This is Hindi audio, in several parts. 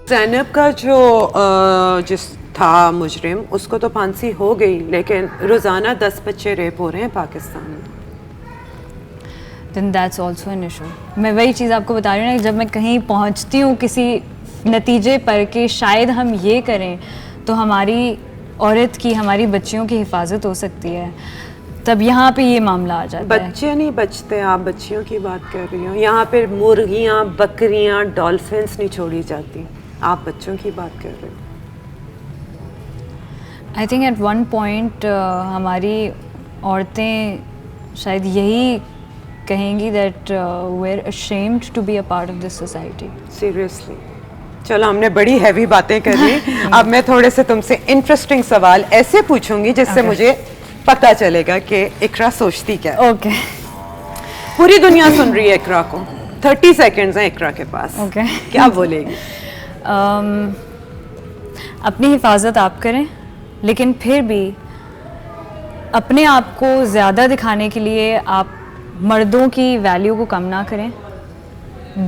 ज़ैनब का जो जिस था मुजरिम, उसको तो फांसी हो गई, लेकिन रोज़ाना 10 बच्चे रेप हो रहे हैं पाकिस्तान में। then that's also an issue। मैं वही चीज़ आपको बता रही हूँ ना, जब मैं कहीं पहुँचती हूँ किसी नतीजे पर कि शायद हम ये करें तो हमारी औरत की, हमारी बच्चियों की हिफाजत हो सकती है, तब यहाँ पे ये मामला आ जाता है। बच्चे नहीं बचते, आप बच्चियों की बात कर रही हो। यहाँ पे मुर्गियाँ, बकरियाँ, डॉल्फिन्स नहीं छोड़ी जाती, आप बच्चों की बात कर रहे हो। I think at one point हमारी औरतें शायद यही कहेंगी that we are ashamed to be a part of this society. Seriously. चलो, हमने बड़ी हैवी बातें कर ली। अब मैं थोड़े से तुमसे इंटरेस्टिंग सवाल ऐसे पूछूंगी जिससे मुझे पता चलेगा कि इकरा सोचती क्या है। ओके। पूरी दुनिया सुन रही है इकरा को, 30 सेकेंड्स हैं इकरा के पास। ओके। क्या बोलेगी? अपनी हिफाजत आप करें, लेकिन फिर भी अपने आप को ज़्यादा दिखाने के लिए आप मर्दों की वैल्यू को कम ना करें।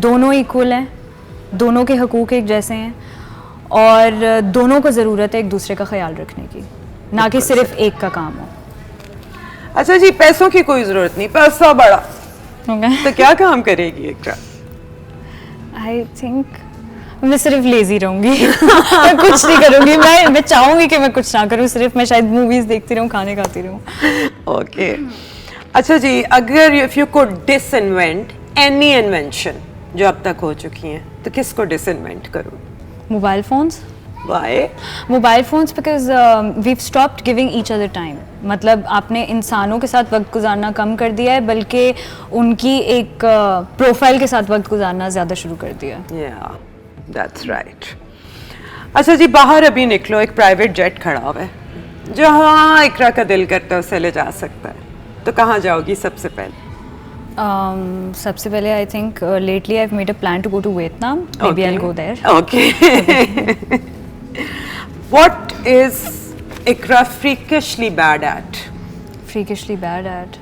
दोनों इक्वल हैं, दोनों के हकूक़ एक जैसे हैं, और दोनों को ज़रूरत है एक दूसरे का ख्याल रखने की, ना कि सिर्फ एक का काम हो। अच्छा जी, पैसों की कोई ज़रूरत नहीं, पैसा बड़ा। Okay. तो क्या काम करेगी इकरा? आई थिंक मैं सिर्फ लेजी रहूंगी। मैं कुछ नहीं करूंगी। मैं चाहूंगी कि मैं कुछ ना करूं, सिर्फ मैं शायद मूवीज देखती रहूं, खाने खाती रहूं। ओके। अच्छा जी, अगर if you could disinvent any invention जो अब तक हो चुकी हैं, तो किसको डिसइन्वेंट करो? Mobile phones. Why? Mobile phones because we've stopped giving each other time. मतलब आपने इंसानों के साथ वक्त गुजारना कम कर दिया है, बल्कि उनकी एक प्रोफाइल के साथ वक्त गुजारना ज़्यादा शुरू कर दिया है। Yeah, that's right. अच्छा जी, बाहर अभी निकलो, एक प्राइवेट जेट खड़ा हुआ है, जहाँ इकरा का दिल करता है उसे ले जा सकता है, तो कहाँ जाओगी सबसे पहले? सबसे पहले I think lately I have made a plan to go to Vietnam. Maybe I'll go there. Okay. What is Ikra freakishly bad at? Freakishly bad at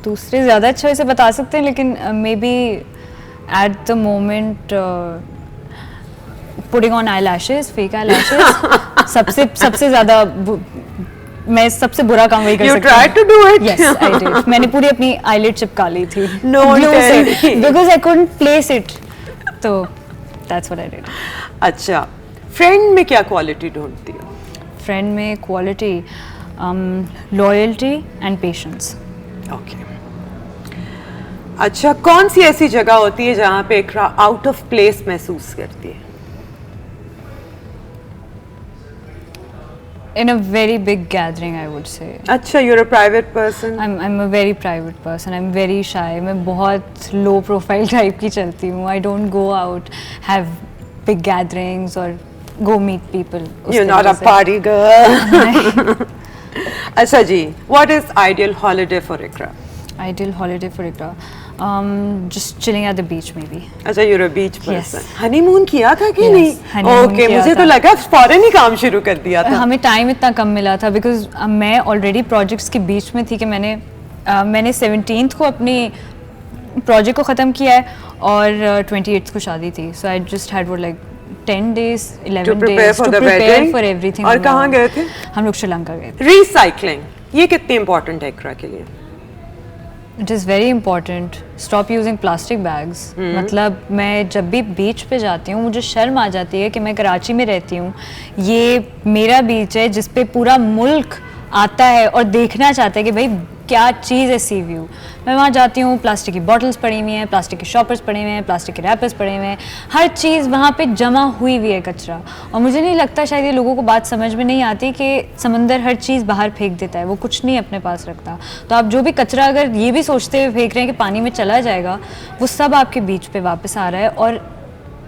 दूसरे ज़्यादा अच्छा इसे बता सकते हैं, लेकिन may be at the moment putting on eye lashes, fake eye lashes. सबसे ज़्यादा मैं सबसे बुरा काम वही कर सकती हूँ। You tried to do it? Yes, I did. मैंने पूरी अपनी आईलिड चिपका ली थी No, because I couldn't place it. तो that's what I did. अच्छा, फ्रेंड में क्या क्वालिटी ढूंढती हो? फ्रेंड में quality loyalty and patience. Okay. अच्छा, कौन सी ऐसी जगह होती है जहाँ पे इकरा आउट ऑफ प्लेस महसूस करती है? In a very big gathering, I would say. अच्छा, you're a private person. I'm a very private person. I'm very shy. मैं बहुत low profile type की चलती हूँ. I don't go out, have big gatherings or go meet people. You're not a party girl. अच्छा जी, what is ideal holiday for Ikra? Ideal holiday for Ikra, just chilling at the beach maybe. अच्छा, you're a beach person. Yes. Honeymoon किया था कि नहीं? honeymoon ओके, किया मुझे था। तो लगा फॉरेन ही काम शुरू कर दिया था। हमें टाइम इतना कम मिला था बिकॉज मैं ऑलरेडी प्रोजेक्ट्स के बीच में थी कि मैंने 17th को अपनी प्रोजेक्ट को ख़त्म किया है और 28th को शादी थी, सो आई जस्ट हैड वो like 10 days 11 days to prepare for everything. और कहाँ गए थे? हम लोग श्रीलंका गए थे। रिसाइकलिंग, ये कितनी इंपॉर्टेंट है इकरा के लिए? It is very important. Stop using plastic bags. मतलब मैं जब भी बीच पे जाती हूँ मुझे शर्म आ जाती है कि मैं कराची में रहती हूँ, ये मेरा बीच है जिस पे पूरा मुल्क आता है और देखना चाहता है कि भाई क्या चीज़ है सी व्यू। मैं वहाँ जाती हूँ, प्लास्टिक की बॉटल्स पड़ी हुई हैं, प्लास्टिक के शॉपर्स पड़े हुए हैं, प्लास्टिक के रैपर्स पड़े हुए हैं, हर चीज़ वहाँ पे जमा हुई हुई है कचरा। और मुझे नहीं लगता, शायद ये लोगों को बात समझ में नहीं आती कि समंदर हर चीज़ बाहर फेंक देता है, वो कुछ नहीं अपने पास रखता। तो आप जो भी कचरा अगर ये भी सोचते हुए फेंक रहे हैं कि पानी में चला जाएगा, वो सब आपके बीच पे वापस आ रहा है। और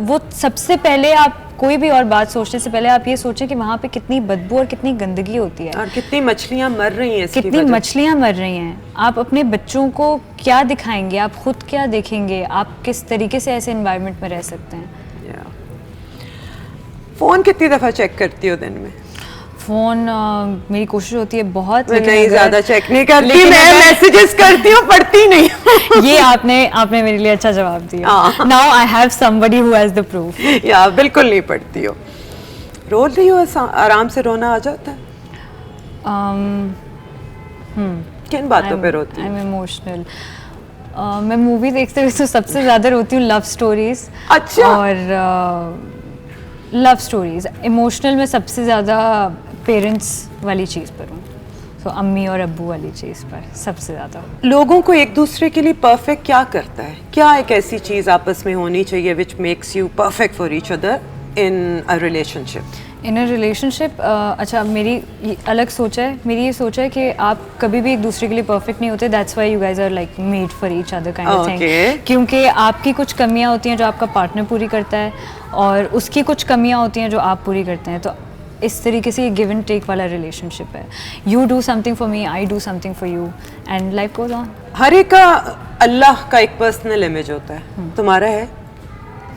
वो सबसे पहले आप कोई भी और बात सोचने से पहले आप ये सोचें कि वहाँ पे कितनी बदबू और कितनी गंदगी होती है और कितनी मछलियाँ मर रही हैं इसकी कितनी वजह। मछलियाँ मर रही हैं। आप अपने बच्चों को क्या दिखाएंगे, आप खुद क्या देखेंगे, आप किस तरीके से ऐसे एनवायरनमेंट में रह सकते हैं। फोन कितनी दफ़ा चेक करती हो दिन में? फ़ोन मेरी कोशिश होती है बहुत, मैं लेकिन नहीं अगर- ज़्यादा चेक नहीं करती, लेकिन मैं अगर- मैसेजेस करती हूँ, पढ़ती नहीं हूँ। ये आपने मेरे लिए अच्छा जवाब दिया। हाँ। Now I have somebody who has the proof. या बिल्कुल नहीं पढ़ती हो। रो रही हो, आराम से रोना आ जाता है? किन बातों पे रोती आई हो? Am emotional. मैं मूवी देखते हुए तो सबसे ज़्यादा रोती हूँ लव स्टोरीज। अच्छा। और लव स्टोरीज इमोशनल में सबसे ज़्यादा पेरेंट्स वाली चीज़ पर हूँ, तो अम्मी और अब्बू वाली चीज़ पर सबसे ज़्यादा। लोगों को एक दूसरे के लिए परफेक्ट क्या करता है? क्या एक ऐसी चीज़ आपस में होनी चाहिए which makes you perfect for each other in a relationship? In a relationship अच्छा, मेरी ये अलग सोच है। मेरी ये सोच है कि आप कभी भी एक दूसरे के लिए परफेक्ट नहीं होते। That's why you guys are like made for each other kind of thing. Okay. क्योंकि आपकी कुछ कमियां होती हैं जो आपका पार्टनर पूरी करता है, और उसकी कुछ कमियां होती हैं जो आप पूरी करते हैं। तो इस तरीके से ये गिव एंड टेक वाला रिलेशनशिप है। You do something for me, I do something for you, and life goes on. हर एक का अल्लाह का एक पर्सनल इमेज होता है, तुम्हारा है?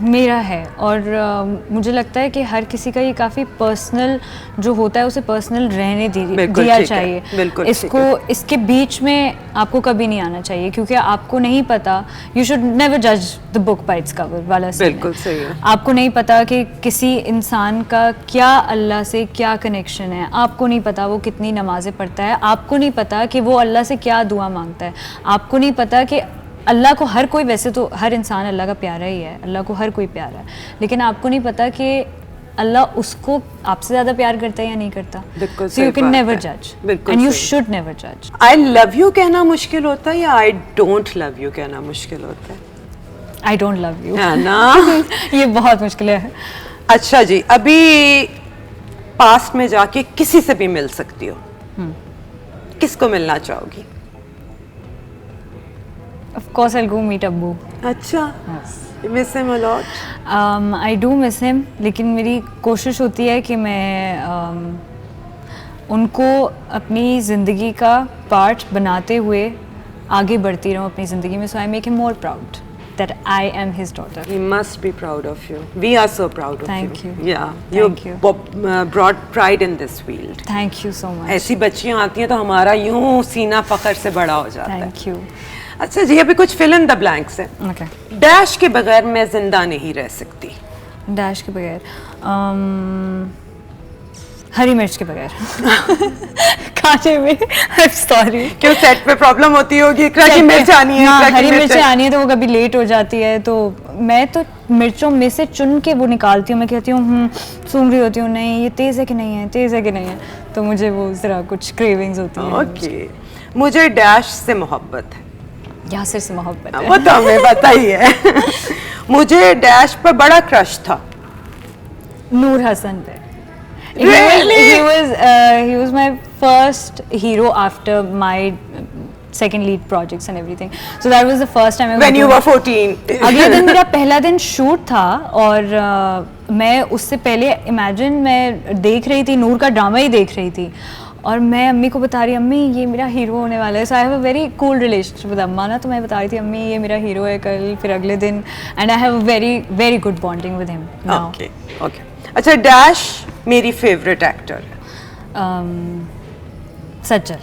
मेरा है, और मुझे लगता है कि हर किसी का ये काफ़ी पर्सनल जो होता है उसे पर्सनल रहने बिल्कुल दिया ठीक है, चाहिए। बिल्कुल इसको इसके बीच में आपको कभी नहीं आना चाहिए, क्योंकि आपको नहीं पता। यू शुड नेवर जज the book by its cover वाला सीन है। बिल्कुल सही है। आपको नहीं पता कि किसी इंसान का क्या अल्लाह से क्या कनेक्शन है, आपको नहीं पता वो कितनी नमाज़ें पढ़ता है, आपको नहीं पता कि वो अल्लाह से क्या दुआ मांगता है, आपको नहीं पता कि अल्लाह को हर कोई, वैसे तो हर इंसान अल्लाह का प्यारा ही है, अल्लाह को हर कोई प्यारा है, लेकिन आपको नहीं पता कि अल्लाह उसको आपसे ज़्यादा प्यार करता है या नहीं करता। बिल्कुल सो यू सही कैन बात नेवर है। जज, बिल्कुल एंड यू सही। शुड नेवर जज। आई लव यू कहना मुश्किल होता है या आई डोंट लव यू कहना मुश्किल होता है? आई डोंट लव यू, है ना? ये बहुत मुश्किल है। अच्छा जी, अभी पास्ट में जाके किसी से भी मिल सकती हो, किसको मिलना चाहोगी? Of course I'll go meet Abbu. अच्छा, you miss him a lot? I do miss him, लेकिन मेरी कोशिश होती है कि मैं उनको अपनी ज़िंदगी का पार्ट बनाते हुए आगे बढ़ती रहूँ अपनी ज़िंदगी में। So I make him more proud that I am his daughter. He must be proud of you. We are so proud of Thank you. Yeah, Thank you. brought pride in this field. Thank you so much. ऐसी बच्चियां आती हैं तो हमारा यूं सीना फखर से बड़ा हो जाता है। Thank you. अच्छा जी, अभी कुछ फिल इन द ब्लैंक्स है। Okay. डैश के बगैर मैं जिंदा नहीं रह सकती। डैश के बगैर हरी मिर्च के बगैर खाने में। सॉरी, क्यों सेट पे प्रॉब्लम होती होगी? इकरा की मिर्च आनी है, हाँ, इकरा की हरी मिर्च मिर्च आनी है तो वो कभी लेट हो जाती है, तो मैं तो मिर्चों में से चुन के वो निकालती हूँ। मैं कहती हूँ सूंघ रही होती हूँ, नहीं ये तेज़ है कि नहीं है, तेज़ है कि नहीं है, तो मुझे वो ज़रा कुछ क्रेविंग्स होती हैं। ओके, मुझे डैश से मोहब्बत है। यासिर से मोहब्बत है। वो तो हमें पता ही है। मुझे डैश पर बड़ा क्रश था। नूर हसन पे। Really? He was my first hero after my second lead projects and everything. So that was the first time I was When you doing- were 14. अगले दिन मेरा पहला दिन शूट था, और मैं उससे पहले इमेजिन मैं देख रही थी, नूर का ड्रामा ही देख रही थी, और मैं अम्मी को बता रही, अम्मी ये मेरा हीरो होने वाला है। So I have a very cool relationship with अम्मा ना, तो मैं बता रही थी अम्मी ये मेरा हीरो है कल, फिर अगले दिन, and I have a very very good bonding with him now. Okay okay. अच्छा, डैश मेरी फेवरेट एक्टर सज्जल।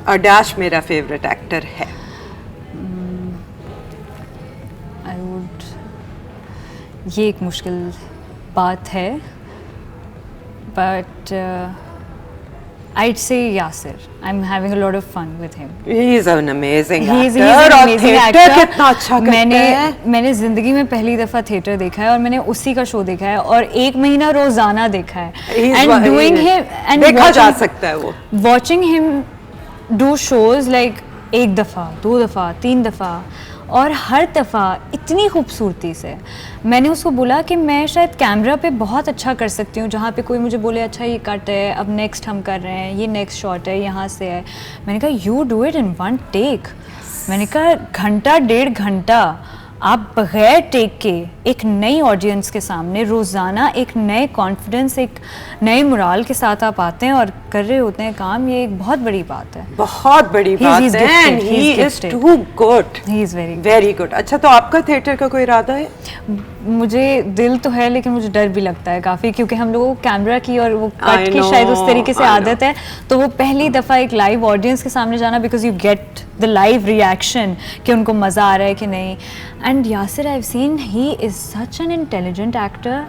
और डैश मेरा फेवरेट एक्टर है। आई वुड, ये एक मुश्किल बात है, but I'd say Yasir. I'm having a lot of fun with him. He is an amazing He's actor। an और amazing theatre actor. कितना अच्छा करता है। मैंने ज़िंदगी में पहली दफ़ा थिएटर देखा है, और मैंने उसी का शो देखा है, और 1 महीना रोज़ाना देखा है। He's doing him and देखा जा watching- सकता है वो। watching him do shows like 1 दफ़ा, 2 दफ़ा, 3 दफ़ा, और हर दफ़ा इतनी खूबसूरती से। मैंने उसको बोला कि मैं शायद कैमरा पे बहुत अच्छा कर सकती हूँ, जहाँ पे कोई मुझे बोले अच्छा ये कट है, अब नेक्स्ट हम कर रहे हैं, ये नेक्स्ट शॉट है, यहाँ से है। मैंने कहा you do it in 1 take. मैंने कहा घंटा 1.5 घंटा आप बगैर टेक के एक नई ऑडियंस के सामने रोज़ाना एक नए कॉन्फिडेंस, एक नए मोराल के साथ आप आते हैं और कर रहे होते हैं काम, ये एक बहुत बड़ी बात है। बहुत बड़ी बात है, and he is too good, he is very good. अच्छा, तो आपका थिएटर का कोई इरादा है? मुझे दिल तो है, लेकिन मुझे डर भी लगता है काफ़ी, क्योंकि हम लोगों को कैमरा की और वो कट की शायद उस तरीके से आदत है, तो वो पहली दफ़ा एक लाइव ऑडियंस के सामने जाना, because you get the live reaction कि उनको मज़ा आ रहा है कि नहीं। And Yasir, I have seen he is such an intelligent actor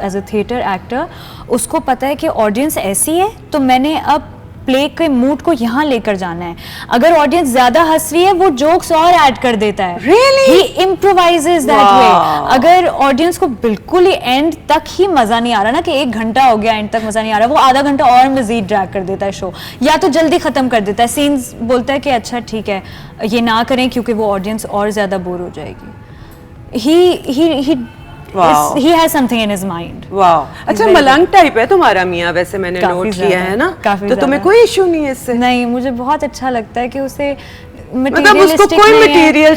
as a theatre actor. उसको पता है कि ऑडियंस ऐसी है, तो मैंने अब प्ले के मूड को यहाँ लेकर जाना है। अगर ऑडियंस ज्यादा हंस रही है, वो जोक्स और ऐड कर देता है। Really? He improvises that way. अगर ऑडियंस को बिल्कुल ही एंड तक ही मजा नहीं आ रहा ना, कि 1 घंटा हो गया एंड तक मजा नहीं आ रहा, वो आधा घंटा और मजीद ड्रैग कर देता है शो, या तो जल्दी खत्म कर देता है सीन्स, बोलता है कि अच्छा ठीक है ये ना करें क्योंकि वो ऑडियंस और ज्यादा बोर हो जाएगी। He has something in his mind. Wow, अच्छा मलंग टाइप है तुम्हारा मियाँ, वैसे मैंने नोट किया है ना, तो तुम्हें कोई इशू नहीं है इससे? नहीं, मुझे बहुत अच्छा लगता है कि उसे मतलब उसको कोई मटेरियल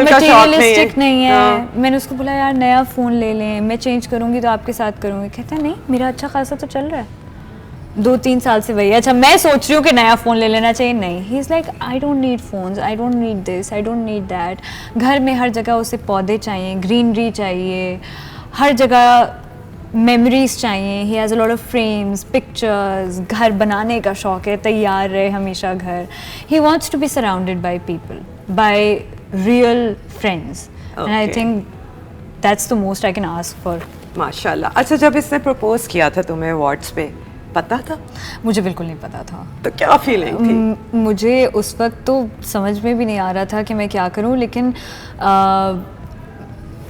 का शौक नहीं है। मैंने उसको बोला यार नया फ़ोन ले लें, मैं चेंज करूँगी तो आपके साथ करूँगी। कहता है नहीं, मेरा अच्छा खासा तो चल रहा है, 2-3 साल से वही। अच्छा, मैं सोच रही हूँ कि नया फ़ोन ले लेना चाहिए, नहीं। He is like I don't need phones, I don't need this, I don't need that. घर में हर जगह उसे पौधे चाहिए, ग्रीनरी चाहिए, हर जगह मेमोरीज चाहिए। He has a lot of frames, pictures, घर बनाने का शौक है, तैयार रहे हमेशा घर। He wants to be surrounded by people, by real friends, and I think that's the most I can ask for. माशाल्लाह। अच्छा, जब इसने प्रपोज किया था तुम्हें अवार्ड्स पे, पता था? मुझे बिल्कुल नहीं पता था। तो क्या फीलिंग थी? मुझे उस वक्त तो समझ में भी नहीं आ रहा था कि मैं क्या करूं, लेकिन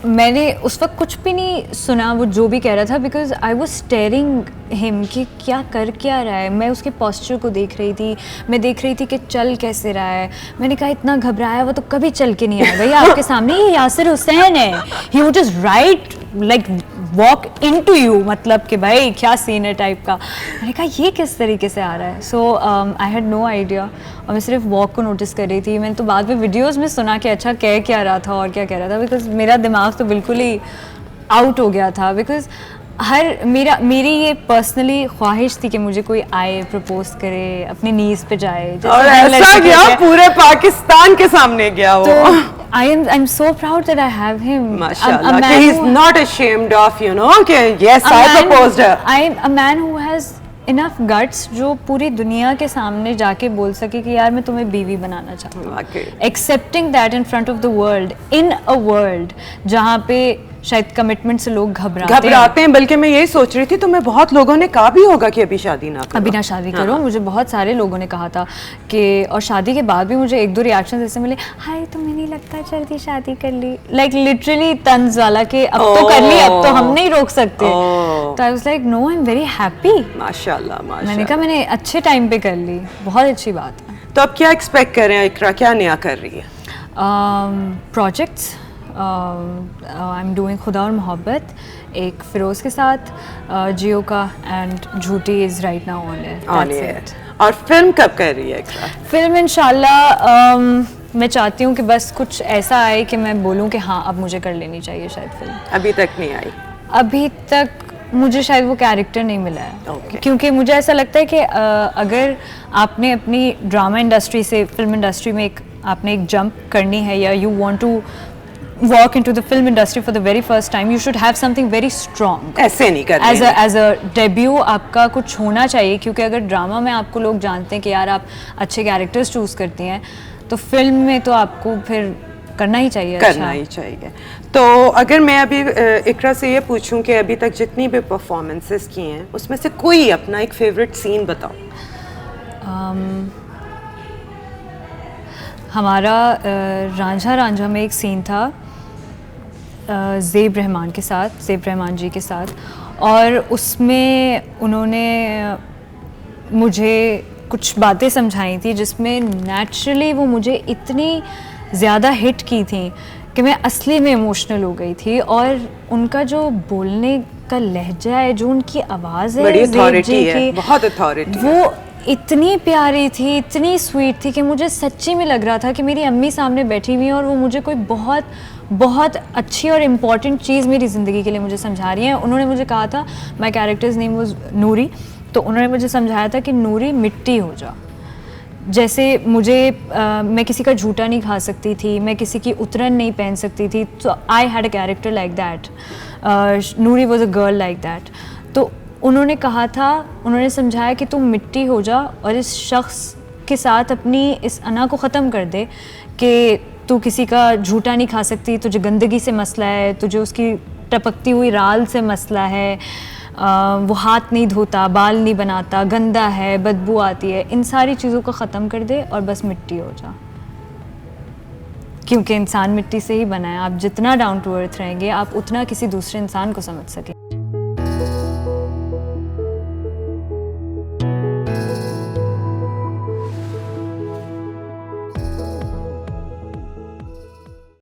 मैंने उस वक्त कुछ भी नहीं सुना वो जो भी कह रहा था, because I was staring him कि क्या रहा है। मैं उसके पोस्चर को देख रही थी, मैं देख रही थी कि चल कैसे रहा है। मैंने कहा इतना घबराया वो तो कभी चल के नहीं आएगा, ये आपके सामने ये यासिर हुसैन है, he would just right like walk into you, मतलब कि भाई क्या सीन है टाइप का। मैंने कहा ये किस तरीके से आ रहा है। So I had no idea, और मैं सिर्फ वॉक को नोटिस कर रही थी। मैंने तो बाद में वीडियोस में सुना कि अच्छा कह क्या रहा था और क्या कह रहा था, बिकॉज मेरा दिमाग तो बिल्कुल ही आउट हो गया था। बिकॉज मेरी ये पर्सनली ख्वाहिश थी कि मुझे कोई आए, प्रपोज करे, अपनी नीज पे जाए, और ऐसा गया पूरे पाकिस्तान के सामने गया वो। तो I'm so proud that I have him. Mashallah, he's not ashamed of, you know, कि yes, I proposed her. I'm a man who has enough guts जो पूरी दुनिया के सामने जाके बोल सके कि यार मैं तुम्हें बीवी बनाना चाहता हूँ। Accepting that in front of the world, in a world जहाँ पे शायद कमिटमेंट से लोग घबराते हैं। बल्कि मैं यही सोच रही थी, तो मैं बहुत लोगों ने कहा भी होगा कि अभी शादी ना करो, अभी ना शादी करो। मुझे बहुत सारे लोगों ने कहा था कि, और शादी के बाद भी मुझे 1-2 रिएक्शन ऐसे मिले, हाय तुम्हें नहीं लगता जल्दी शादी कर ली, लाइक लिटरली तंज वाला कि अब तो कर ली, अब तो हम नहीं रोक सकते। तो I was like no, I am very happy. माशाल्लाह, मैंने कहा मैंने अच्छे टाइम पे कर ली, बहुत अच्छी बात है। तो अब क्या एक्सपेक्ट कर रहे हैं इकरा, क्या नया कर रही है? प्रोजेक्ट्स आई एम डूइंग खुदा और मोहब्बत एक फिरोज़ के साथ, जियो का, एंड झूठी is right now on air. और फिल्म कब कर रही है इकरा? फिल्म इंशाल्लाह मैं चाहती हूँ कि बस कुछ ऐसा आए कि मैं बोलूँ कि हाँ अब मुझे कर लेनी चाहिए शायद फिल्म। अभी तक नहीं आई? अभी तक मुझे शायद वो कैरेक्टर नहीं मिला है। क्योंकि मुझे ऐसा लगता है कि अगर आपने अपनी ड्रामा इंडस्ट्री से फिल्म इंडस्ट्री में आपने एक जंप करनी है, या you want to walk into the film industry for the very first time, you should have something very strong. ऐसे नहीं करना as a debut आपका कुछ होना चाहिए, क्योंकि अगर ड्रामा में आपको लोग जानते हैं कि यार आप अच्छे कैरेक्टर्स चूज करती हैं, तो फिल्म में तो आपको फिर करना ही चाहिए। करना ही चाहिए। तो अगर मैं अभी इकरा से ये पूछूं कि अभी तक जितनी भी परफॉर्मेंसेस की हैं उसमें से कोई अपना एक फेवरेट सीन बताओ। हमारा रांझा में एक सीन था ज़ेब रहमान के साथ, ज़ेब रहमान जी के साथ, और उसमें उन्होंने मुझे कुछ बातें समझाई थी जिसमें नेचुरली वो मुझे इतनी ज़्यादा हिट की थी कि मैं असली में इमोशनल हो गई थी। और उनका जो बोलने का लहजा है, जो उनकी आवाज़ है, बड़ी अथॉरिटी है, बहुत अथॉरिटी, वो इतनी प्यारी थी, इतनी स्वीट थी कि मुझे सच्ची में लग रहा था कि मेरी अम्मी सामने बैठी हुई हैं और वो मुझे कोई बहुत बहुत अच्छी और इम्पॉर्टेंट चीज़ मेरी ज़िंदगी के लिए मुझे समझा रही हैं। उन्होंने मुझे कहा था, माई कैरेक्टर्स नेम वाज नूरी, तो उन्होंने मुझे समझाया था कि नूरी मिट्टी हो जा। जैसे मैं किसी का झूठा नहीं खा सकती थी, मैं किसी की उतरन नहीं पहन सकती थी, तो I had a character like that. Noori was a girl like that. तो उन्होंने कहा था, उन्होंने समझाया कि तुम मिट्टी हो जा और इस शख्स के साथ अपनी इस अना को ख़त्म कर दे कि तू किसी का झूठा नहीं खा सकती, तुझे गंदगी से मसला है, तुझे उसकी टपकती हुई राल से मसला है, वो हाथ नहीं धोता, बाल नहीं बनाता, गंदा है, बदबू आती है, इन सारी चीज़ों को ख़त्म कर दे और बस मिट्टी हो जा। क्योंकि इंसान मिट्टी से ही बना है। आप जितना डाउन टू अर्थ रहेंगे, आप उतना किसी दूसरे इंसान को समझ सकें।